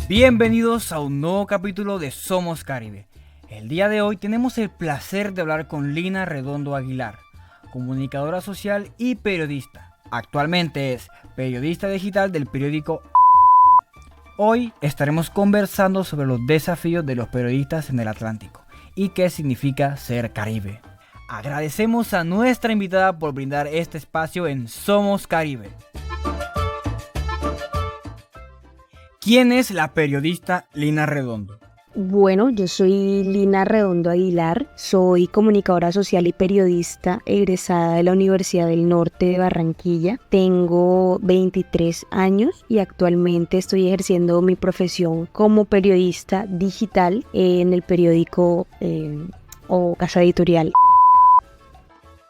Bienvenidos a un nuevo capítulo de Somos Caribe. El día de hoy tenemos el placer de hablar con Lina Redondo Aguilar, comunicadora social y periodista. Actualmente es periodista digital del periódico. Hoy estaremos conversando sobre los desafíos de los periodistas en el Atlántico y qué significa ser Caribe. Agradecemos a nuestra invitada por brindar este espacio en Somos Caribe. ¿Quién es la periodista Lina Redondo? Bueno, yo soy Lina Redondo Aguilar, soy comunicadora social y periodista egresada de la Universidad del Norte de Barranquilla. Tengo 23 años y actualmente estoy ejerciendo mi profesión como periodista digital en el periódico o casa editorial.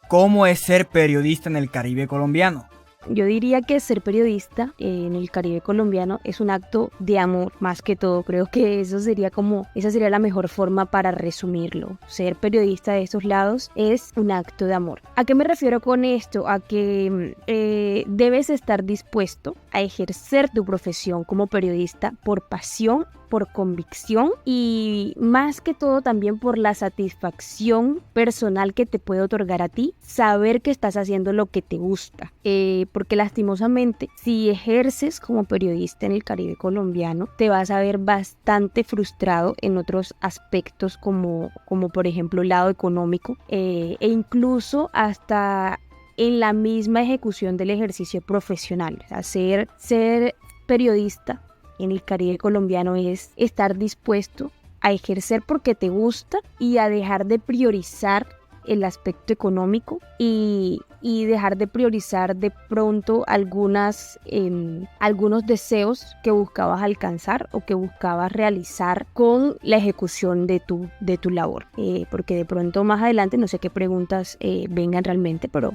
¿Cómo es ser periodista en el Caribe colombiano? Yo diría que ser periodista en el Caribe colombiano es un acto de amor más que todo. Creo que esa sería la mejor forma para resumirlo. Ser periodista de estos lados es un acto de amor. ¿A qué me refiero con esto? A que debes estar dispuesto a ejercer tu profesión como periodista por pasión, por convicción y más que todo también por la satisfacción personal que te puede otorgar a ti saber que estás haciendo lo que te gusta, porque lastimosamente si ejerces como periodista en el Caribe colombiano te vas a ver bastante frustrado en otros aspectos como por ejemplo el lado económico e incluso hasta en la misma ejecución del ejercicio profesional. O sea, ser periodista en el Caribe colombiano es estar dispuesto a ejercer porque te gusta y a dejar de priorizar el aspecto económico y dejar de priorizar de pronto algunos deseos que buscabas alcanzar o que buscabas realizar con la ejecución de tu labor. Porque de pronto más adelante, no sé qué preguntas vengan realmente, pero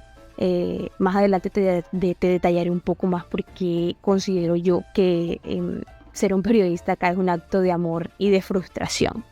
más adelante te detallaré un poco más porque considero yo que ser un periodista acá es un acto de amor y de frustración.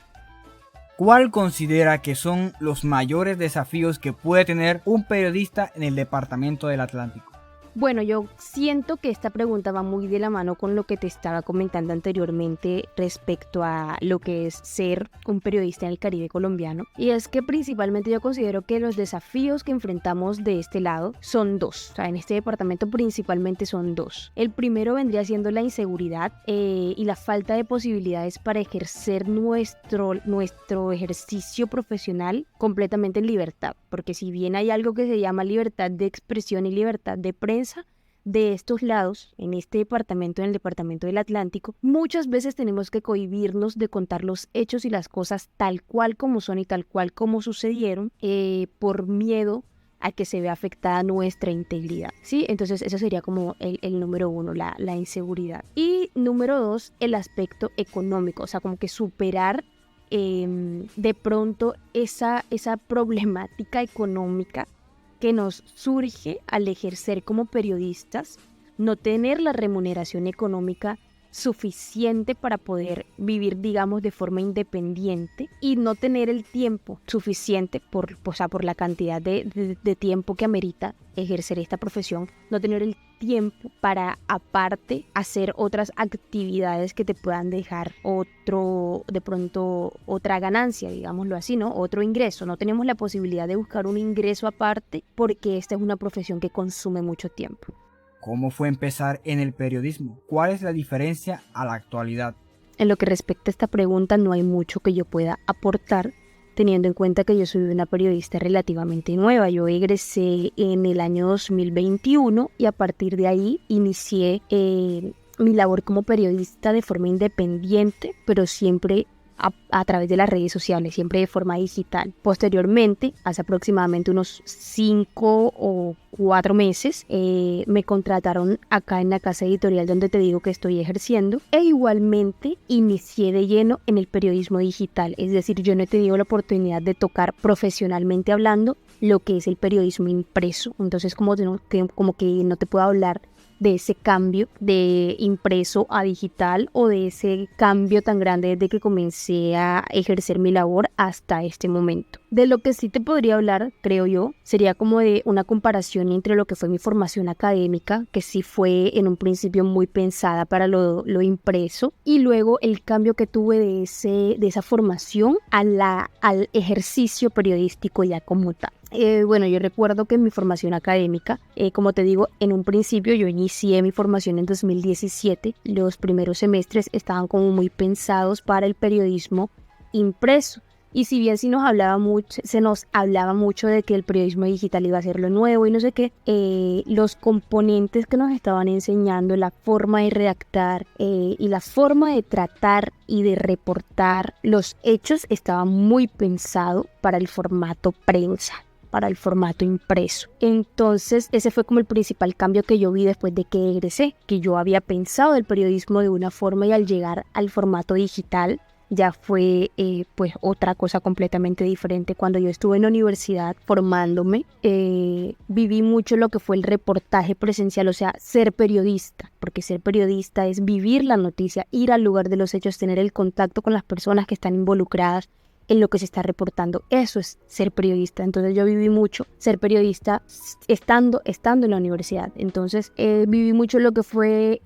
¿Cuál considera que son los mayores desafíos que puede tener un periodista en el departamento del Atlántico? Bueno, yo siento que esta pregunta va muy de la mano con lo que te estaba comentando anteriormente respecto a lo que es ser un periodista en el Caribe colombiano. Y es que principalmente yo considero que los desafíos que enfrentamos de este lado son dos. O sea, en este departamento principalmente son dos. El primero vendría siendo la inseguridad y la falta de posibilidades para ejercer nuestro ejercicio profesional completamente en libertad. Porque si bien hay algo que se llama libertad de expresión y libertad de prensa, de estos lados, en este departamento, en el departamento del Atlántico, muchas veces tenemos que cohibirnos de contar los hechos y las cosas tal cual como son y tal cual como sucedieron, por miedo a que se vea afectada nuestra integridad, ¿sí? Entonces eso sería como el número uno, la inseguridad. Y número dos, el aspecto económico, o sea, como que superar de pronto esa problemática económica que nos surge al ejercer como periodistas, no tener la remuneración económica suficiente para poder vivir, digamos, de forma independiente y no tener el tiempo suficiente por la cantidad de tiempo que amerita ejercer esta profesión, no tener el tiempo para aparte hacer otras actividades que te puedan dejar de pronto otra ganancia, digámoslo así, ¿no? Otro ingreso. No tenemos la posibilidad de buscar un ingreso aparte porque esta es una profesión que consume mucho tiempo. ¿Cómo fue empezar en el periodismo? ¿Cuál es la diferencia a la actualidad? En lo que respecta a esta pregunta no hay mucho que yo pueda aportar, teniendo en cuenta que yo soy una periodista relativamente nueva. Yo egresé en el año 2021 y a partir de ahí inicié mi labor como periodista de forma independiente, pero siempre a través de las redes sociales, siempre de forma digital. Posteriormente, hace aproximadamente unos 5 o 4 meses, me contrataron acá en la casa editorial donde te digo que estoy ejerciendo e igualmente inicié de lleno en el periodismo digital. Es decir, yo no he tenido la oportunidad de tocar profesionalmente hablando lo que es el periodismo impreso. Entonces, como que no te puedo hablar de ese cambio de impreso a digital o de ese cambio tan grande desde que comencé a ejercer mi labor hasta este momento. De lo que sí te podría hablar, creo yo, sería como de una comparación entre lo que fue mi formación académica, que sí fue en un principio muy pensada para lo impreso, y luego el cambio que tuve de esa formación al ejercicio periodístico ya como tal. Bueno, yo recuerdo que en mi formación académica, como te digo, en un principio yo inicié mi formación en 2017. Los primeros semestres estaban como muy pensados para el periodismo impreso. Y si bien se nos hablaba mucho de que el periodismo digital iba a ser lo nuevo y no sé qué, los componentes que nos estaban enseñando, la forma de redactar y la forma de tratar y de reportar los hechos estaba muy pensado para el formato prensa, para el formato impreso. Entonces ese fue como el principal cambio que yo vi después de que egresé, que yo había pensado el periodismo de una forma y al llegar al formato digital ya fue pues otra cosa completamente diferente. Cuando yo estuve en la universidad formándome, viví mucho lo que fue el reportaje presencial, o sea, ser periodista, porque ser periodista es vivir la noticia, ir al lugar de los hechos, tener el contacto con las personas que están involucradas en lo que se está reportando. Eso es ser periodista. Entonces yo viví mucho ser periodista estando en la universidad. Entonces viví mucho lo que fue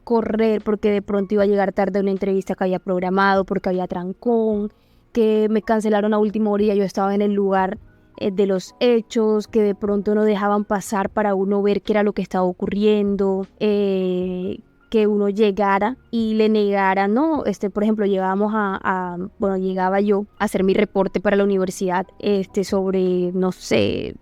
correr porque de pronto iba a llegar tarde a una entrevista que había programado, porque había trancón, que me cancelaron a última hora y yo estaba en el lugar de los hechos, que de pronto no dejaban pasar para uno ver qué era lo que estaba ocurriendo, que uno llegara y le negara, ¿no? Por ejemplo, llegaba yo a hacer mi reporte para la universidad, sobre, no sé,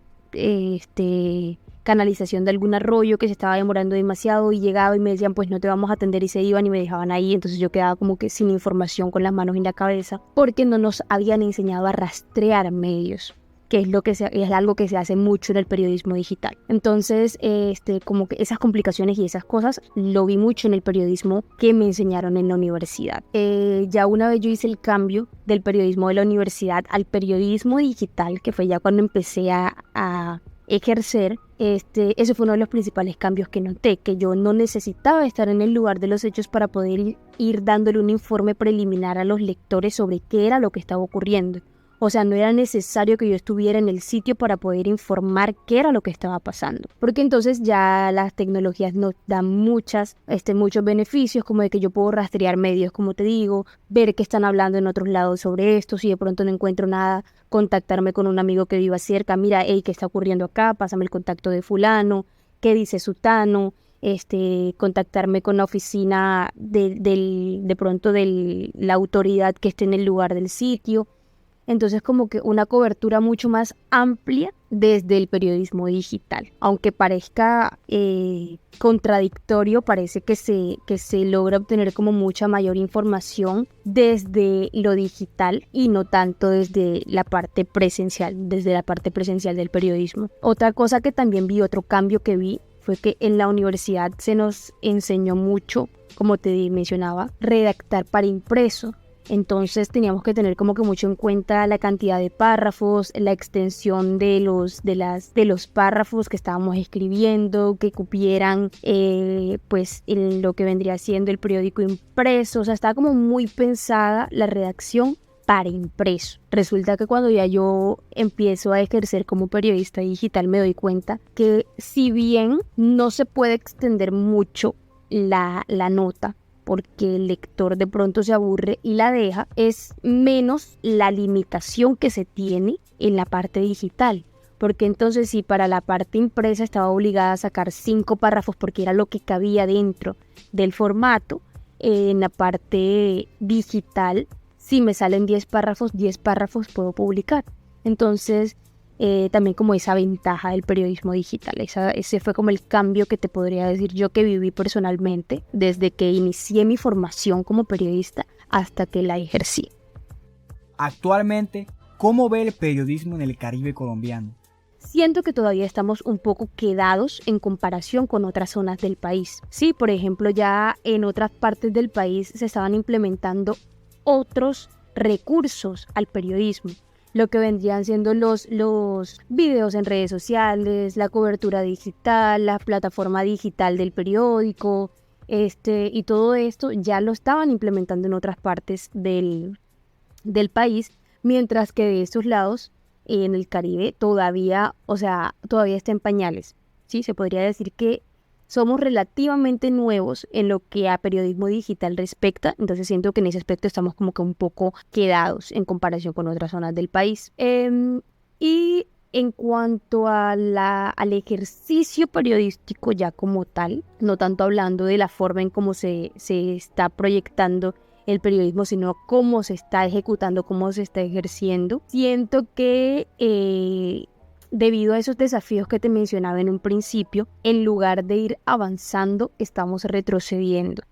canalización de algún arroyo que se estaba demorando demasiado y llegaba y me decían, pues no te vamos a atender y se iban y me dejaban ahí. Entonces yo quedaba como que sin información, con las manos en la cabeza, porque no nos habían enseñado a rastrear medios, que es algo que se hace mucho en el periodismo digital. Entonces, como que esas complicaciones y esas cosas lo vi mucho en el periodismo que me enseñaron en la universidad. Ya una vez yo hice el cambio del periodismo de la universidad al periodismo digital, que fue ya cuando empecé a ejercer, ese fue uno de los principales cambios que noté, que yo no necesitaba estar en el lugar de los hechos para poder ir dándole un informe preliminar a los lectores sobre qué era lo que estaba ocurriendo. O sea, no era necesario que yo estuviera en el sitio para poder informar qué era lo que estaba pasando. Porque entonces ya las tecnologías nos dan muchos beneficios, como de que yo puedo rastrear medios, como te digo, ver qué están hablando en otros lados sobre esto. Si de pronto no encuentro nada, contactarme con un amigo que viva cerca. Mira, hey, ¿qué está ocurriendo acá? Pásame el contacto de fulano. ¿Qué dice sutano? Contactarme con la oficina de pronto de la autoridad que esté en el lugar del sitio. Entonces como que una cobertura mucho más amplia desde el periodismo digital. Aunque parezca contradictorio, parece que se logra obtener como mucha mayor información desde lo digital y no tanto desde la parte presencial del periodismo. Otra cosa que también vi, otro cambio que vi, fue que en la universidad se nos enseñó mucho, como te mencionaba, redactar para impreso. Entonces teníamos que tener como que mucho en cuenta la cantidad de párrafos, la extensión de los párrafos que estábamos escribiendo, que cupieran pues en lo que vendría siendo el periódico impreso. O sea, estaba como muy pensada la redacción para impreso. Resulta que cuando ya yo empiezo a ejercer como periodista digital me doy cuenta que si bien no se puede extender mucho la nota, porque el lector de pronto se aburre y la deja, es menos la limitación que se tiene en la parte digital. Porque entonces si para la parte impresa estaba obligada a sacar 5 párrafos porque era lo que cabía dentro del formato, en la parte digital, si me salen 10 párrafos puedo publicar. Entonces también como esa ventaja del periodismo digital. Ese fue como el cambio que te podría decir yo que viví personalmente desde que inicié mi formación como periodista hasta que la ejercí. Actualmente, ¿cómo ve el periodismo en el Caribe colombiano? Siento que todavía estamos un poco quedados en comparación con otras zonas del país. Sí, por ejemplo, ya en otras partes del país se estaban implementando otros recursos al periodismo. Lo que vendrían siendo los videos en redes sociales, la cobertura digital, la plataforma digital del periódico, y todo esto ya lo estaban implementando en otras partes del país, mientras que de estos lados en el Caribe todavía, o sea, todavía está en pañales, ¿sí? Se podría decir que somos relativamente nuevos en lo que a periodismo digital respecta, entonces siento que en ese aspecto estamos como que un poco quedados en comparación con otras zonas del país. Y en cuanto a al ejercicio periodístico ya como tal, no tanto hablando de la forma en cómo se está proyectando el periodismo, sino cómo se está ejecutando, cómo se está ejerciendo, siento que debido a esos desafíos que te mencionaba en un principio, en lugar de ir avanzando, estamos retrocediendo.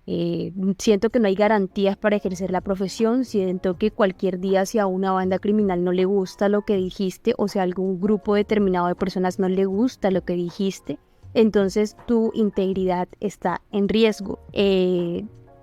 Siento que no hay garantías para ejercer la profesión, siento que cualquier día si a una banda criminal no le gusta lo que dijiste o si a algún grupo determinado de personas no le gusta lo que dijiste, entonces tu integridad está en riesgo.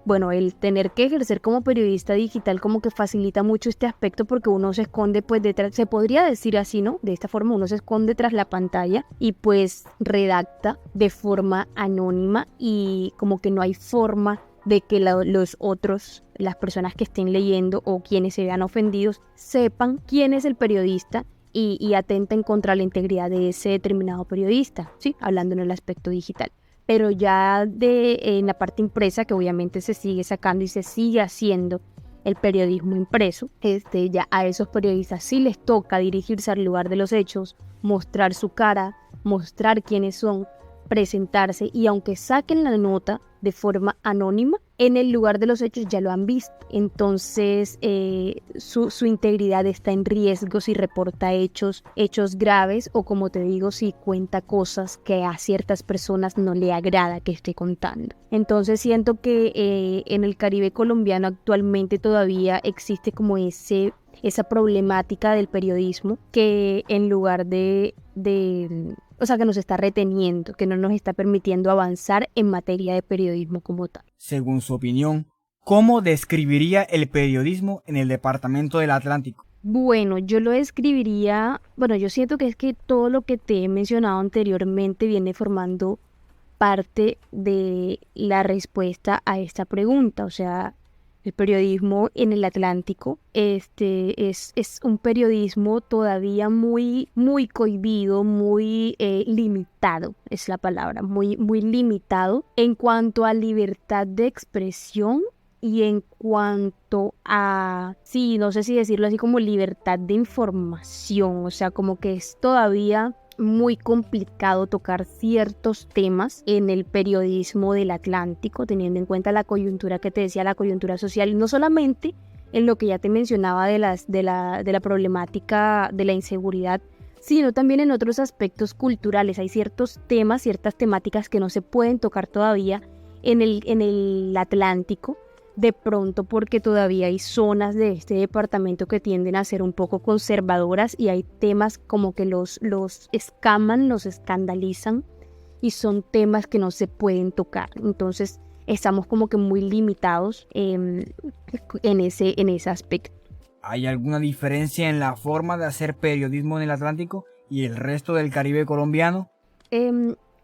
Bueno, el tener que ejercer como periodista digital como que facilita mucho este aspecto porque uno se esconde pues detrás, se podría decir así, ¿no? De esta forma uno se esconde tras la pantalla y pues redacta de forma anónima y como que no hay forma de que los otros, las personas que estén leyendo o quienes se vean ofendidos, sepan quién es el periodista y atenten contra la integridad de ese determinado periodista, ¿sí? Hablando en el aspecto digital. Pero ya en la parte impresa, que obviamente se sigue sacando y se sigue haciendo el periodismo impreso, ya a esos periodistas sí les toca dirigirse al lugar de los hechos, mostrar su cara, mostrar quiénes son, presentarse y aunque saquen la nota de forma anónima, en el lugar de los hechos ya lo han visto. Entonces su integridad está en riesgo si reporta hechos graves o como te digo, si cuenta cosas que a ciertas personas no le agrada que esté contando. Entonces siento que en el Caribe colombiano actualmente todavía existe como esa problemática del periodismo que en lugar o sea, que nos está reteniendo, que no nos está permitiendo avanzar en materia de periodismo como tal. Según su opinión, ¿cómo describiría el periodismo en el departamento del Atlántico? Bueno, yo lo describiría, yo siento que es que todo lo que te he mencionado anteriormente viene formando parte de la respuesta a esta pregunta, o sea, el periodismo en el Atlántico es un periodismo todavía muy, muy cohibido, muy limitado, es la palabra, muy, muy limitado en cuanto a libertad de expresión y en cuanto a, sí, no sé si decirlo así como libertad de información, o sea, como que es todavía muy complicado tocar ciertos temas en el periodismo del Atlántico, teniendo en cuenta la coyuntura que te decía, la coyuntura social, y no solamente en lo que ya te mencionaba de la problemática de la inseguridad, sino también en otros aspectos culturales. Hay ciertos temas, ciertas temáticas que no se pueden tocar todavía en el Atlántico, de pronto porque todavía hay zonas de este departamento que tienden a ser un poco conservadoras y hay temas como que los escaman, los escandalizan y son temas que no se pueden tocar. Entonces estamos como que muy limitados en ese aspecto. ¿Hay alguna diferencia en la forma de hacer periodismo en el Atlántico y el resto del Caribe colombiano?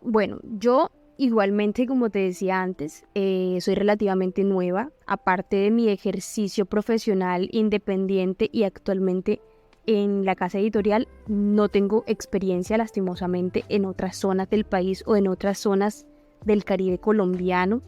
Bueno, yo igualmente, como te decía antes, soy relativamente nueva, aparte de mi ejercicio profesional independiente y actualmente en la casa editorial, no tengo experiencia lastimosamente en otras zonas del país o en otras zonas del Caribe colombiano,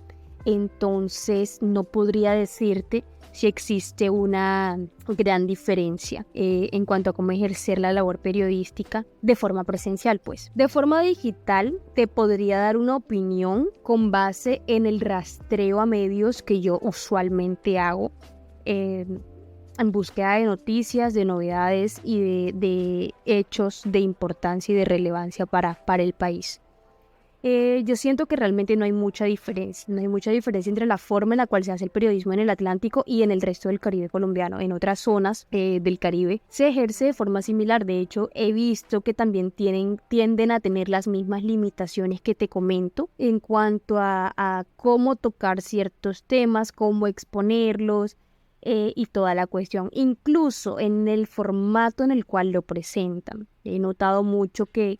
entonces no podría decirte si existe una gran diferencia en cuanto a cómo ejercer la labor periodística de forma presencial, pues. De forma digital te podría dar una opinión con base en el rastreo a medios que yo usualmente hago en búsqueda de noticias, de novedades y de hechos de importancia y de relevancia para el país. Yo siento que realmente no hay mucha diferencia entre la forma en la cual se hace el periodismo en el Atlántico y en el resto del Caribe colombiano. En otras zonas del Caribe se ejerce de forma similar. De hecho, he visto que también tienden a tener las mismas limitaciones que te comento en cuanto a cómo tocar ciertos temas, cómo exponerlos y toda la cuestión. Incluso en el formato en el cual lo presentan. He notado mucho que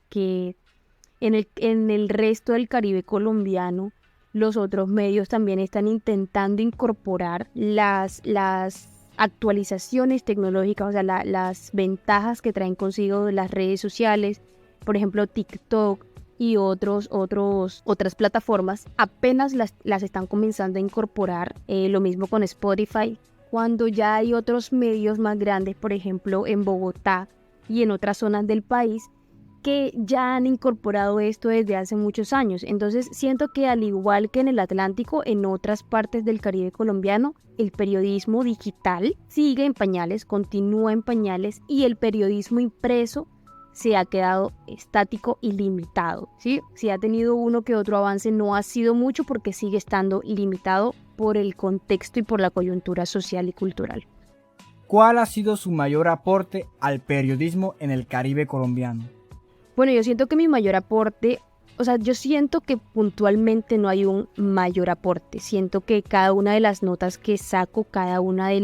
en el resto del Caribe colombiano, los otros medios también están intentando incorporar las actualizaciones tecnológicas, o sea, las ventajas que traen consigo las redes sociales, por ejemplo TikTok y otras plataformas, apenas las están comenzando a incorporar, lo mismo con Spotify, cuando ya hay otros medios más grandes, por ejemplo en Bogotá y en otras zonas del país, que ya han incorporado esto desde hace muchos años. Entonces siento que al igual que en el Atlántico, en otras partes del Caribe colombiano, el periodismo digital sigue en pañales, continúa en pañales, y el periodismo impreso se ha quedado estático y limitado, ¿sí? Si ha tenido uno que otro avance, no ha sido mucho porque sigue estando limitado por el contexto y por la coyuntura social y cultural. ¿Cuál ha sido su mayor aporte al periodismo en el Caribe colombiano? Bueno, yo siento que mi mayor aporte, o sea, yo siento que puntualmente no hay un mayor aporte. Siento que cada una de las notas que saco, cada una de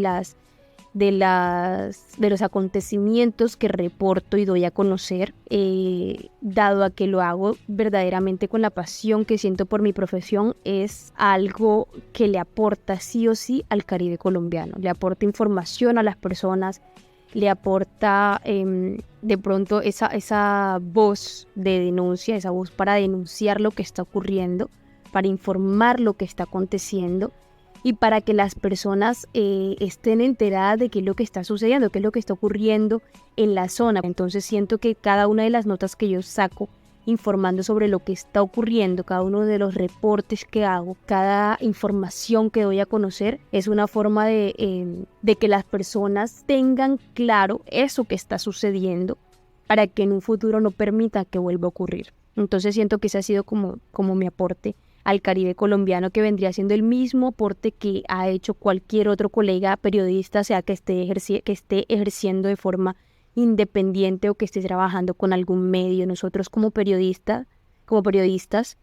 los acontecimientos que reporto y doy a conocer, dado a que lo hago verdaderamente con la pasión que siento por mi profesión, es algo que le aporta sí o sí al Caribe colombiano. Le aporta información a las personas, le aporta de pronto esa voz de denuncia, esa voz para denunciar lo que está ocurriendo, para informar lo que está aconteciendo y para que las personas estén enteradas de qué es lo que está sucediendo, qué es lo que está ocurriendo en la zona. Entonces siento que cada una de las notas que yo saco informando sobre lo que está ocurriendo, cada uno de los reportes que hago, cada información que doy a conocer, es una forma de que las personas tengan claro eso que está sucediendo para que en un futuro no permita que vuelva a ocurrir. Entonces siento que ese ha sido como mi aporte al Caribe colombiano, que vendría siendo el mismo aporte que ha hecho cualquier otro colega periodista, sea que esté ejerciendo de forma independiente o que esté trabajando con algún medio. Nosotros como periodistas,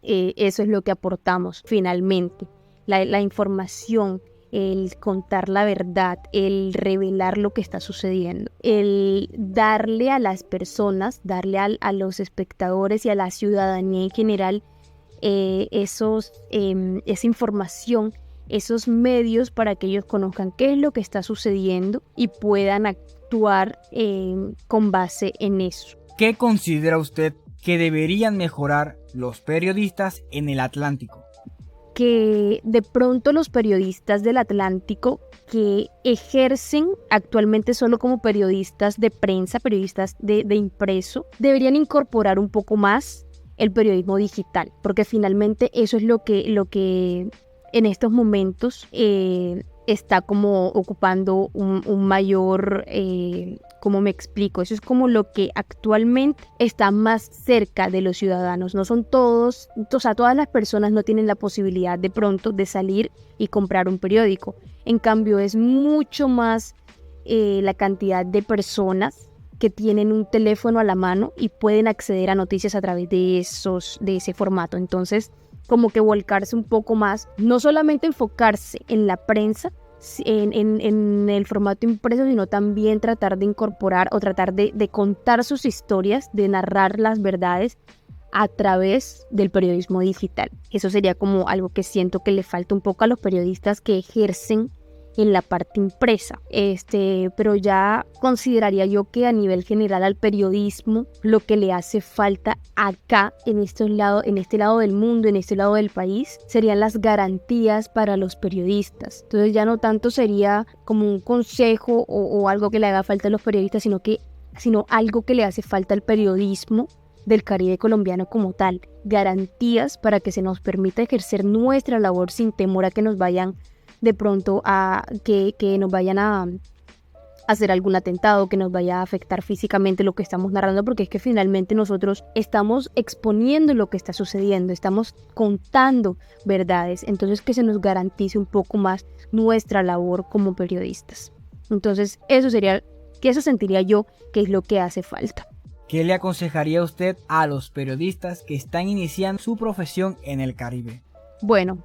eso es lo que aportamos finalmente, la información, el contar la verdad, el revelar lo que está sucediendo, el darle a las personas, a los espectadores y a la ciudadanía en general esa información, esos medios para que ellos conozcan qué es lo que está sucediendo y puedan actuar con base en eso. ¿Qué considera usted que deberían mejorar los periodistas en el Atlántico? Que de pronto los periodistas del Atlántico que ejercen actualmente solo como periodistas de prensa, periodistas de impreso, deberían incorporar un poco más el periodismo digital, porque finalmente eso es lo que en estos momentos está como ocupando un mayor, ¿cómo me explico? Eso es como lo que actualmente está más cerca de los ciudadanos. No son todos, o sea, todas las personas no tienen la posibilidad de pronto de salir y comprar un periódico. En cambio, es mucho más la cantidad de personas que tienen un teléfono a la mano y pueden acceder a noticias a través de ese formato. Entonces, como que volcarse un poco más, no solamente enfocarse en la prensa, en el formato impreso, sino también tratar de incorporar o tratar de contar sus historias, de narrar las verdades a través del periodismo digital. Eso sería como algo que siento que le falta un poco a los periodistas que ejercen en la parte impresa, pero ya consideraría yo que a nivel general al periodismo lo que le hace falta acá en este lado del mundo, en este lado del país, serían las garantías para los periodistas. Entonces ya no tanto sería como un consejo o algo que le haga falta a los periodistas, sino algo que le hace falta al periodismo del Caribe colombiano como tal, garantías para que se nos permita ejercer nuestra labor sin temor a que nos vayan de pronto que nos vayan a hacer algún atentado, que nos vaya a afectar físicamente lo que estamos narrando, porque es que finalmente nosotros estamos exponiendo lo que está sucediendo, estamos contando verdades, entonces que se nos garantice un poco más nuestra labor como periodistas. Entonces eso sentiría yo que es lo que hace falta. ¿Qué le aconsejaría usted a los periodistas que están iniciando su profesión en el Caribe? Bueno,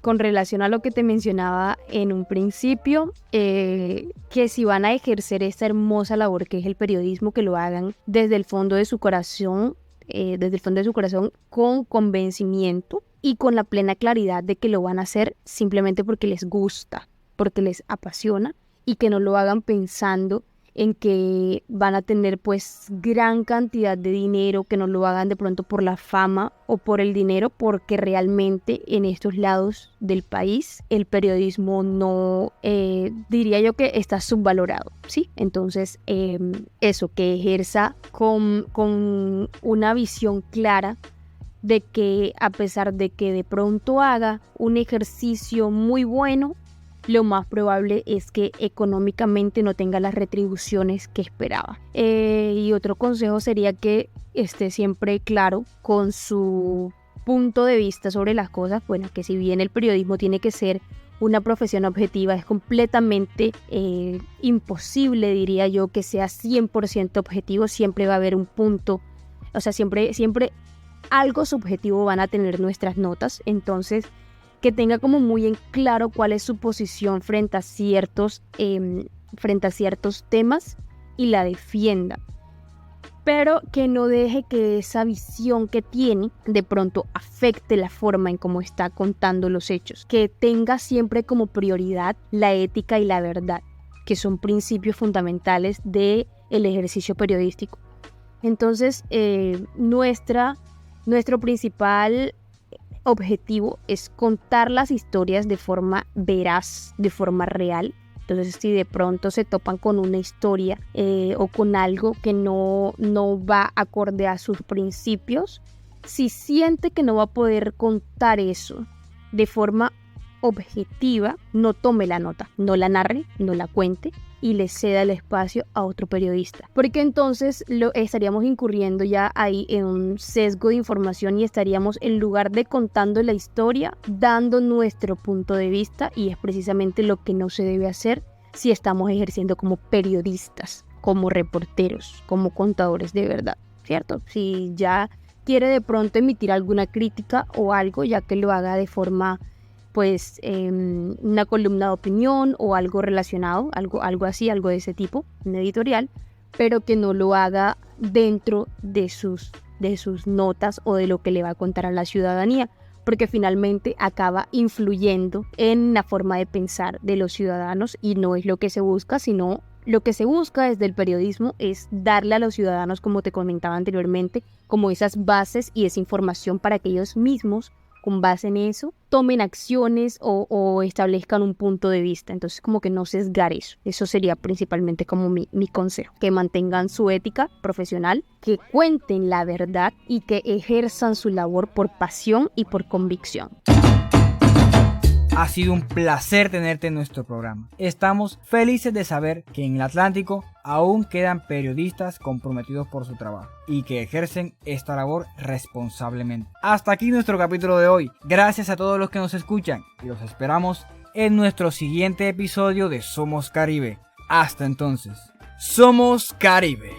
con relación a lo que te mencionaba en un principio, que si van a ejercer esta hermosa labor que es el periodismo, que lo hagan desde el fondo de su corazón, con convencimiento y con la plena claridad de que lo van a hacer simplemente porque les gusta, porque les apasiona y que no lo hagan pensando en que van a tener pues gran cantidad de dinero, que no lo hagan de pronto por la fama o por el dinero, porque realmente en estos lados del país el periodismo no, diría yo que está subvalorado, ¿sí? Entonces eso, que ejerza con una visión clara de que a pesar de que de pronto haga un ejercicio muy bueno, lo más probable es que económicamente no tenga las retribuciones que esperaba. Y otro consejo sería que esté siempre claro con su punto de vista sobre las cosas. Bueno, que si bien el periodismo tiene que ser una profesión objetiva, es completamente imposible, diría yo, que sea 100% objetivo. Siempre va a haber un punto, o sea, siempre algo subjetivo van a tener nuestras notas. Entonces, que tenga como muy en claro cuál es su posición frente a ciertos temas y la defienda. Pero que no deje que esa visión que tiene de pronto afecte la forma en cómo está contando los hechos. Que tenga siempre como prioridad la ética y la verdad, que son principios fundamentales del ejercicio periodístico. Entonces, nuestro principal objetivo es contar las historias de forma veraz, de forma real. Entonces, si de pronto se topan con una historia o con algo que no va acorde a sus principios, si siente que no va a poder contar eso de forma objetiva, no tome la nota, no la narre, no la cuente y le ceda el espacio a otro periodista, porque entonces estaríamos incurriendo ya ahí en un sesgo de información y estaríamos, en lugar de contando la historia, dando nuestro punto de vista, y es precisamente lo que no se debe hacer si estamos ejerciendo como periodistas, como reporteros, como contadores de verdad, ¿cierto? Si ya quiere de pronto emitir alguna crítica o algo, ya que lo haga de forma pues una columna de opinión o algo relacionado, algo así, algo de ese tipo, un editorial, pero que no lo haga dentro de sus notas o de lo que le va a contar a la ciudadanía, porque finalmente acaba influyendo en la forma de pensar de los ciudadanos y no es lo que se busca, sino lo que se busca desde el periodismo es darle a los ciudadanos, como te comentaba anteriormente, como esas bases y esa información para que ellos mismos, con base en eso, tomen acciones o establezcan un punto de vista. Entonces, como que no sesgar eso. Eso sería principalmente como mi consejo. Que mantengan su ética profesional, que cuenten la verdad y que ejerzan su labor por pasión y por convicción. Ha sido un placer tenerte en nuestro programa. Estamos felices de saber que en el Atlántico aún quedan periodistas comprometidos por su trabajo y que ejercen esta labor responsablemente. Hasta aquí nuestro capítulo de hoy. Gracias a todos los que nos escuchan y los esperamos en nuestro siguiente episodio de Somos Caribe. Hasta entonces, Somos Caribe.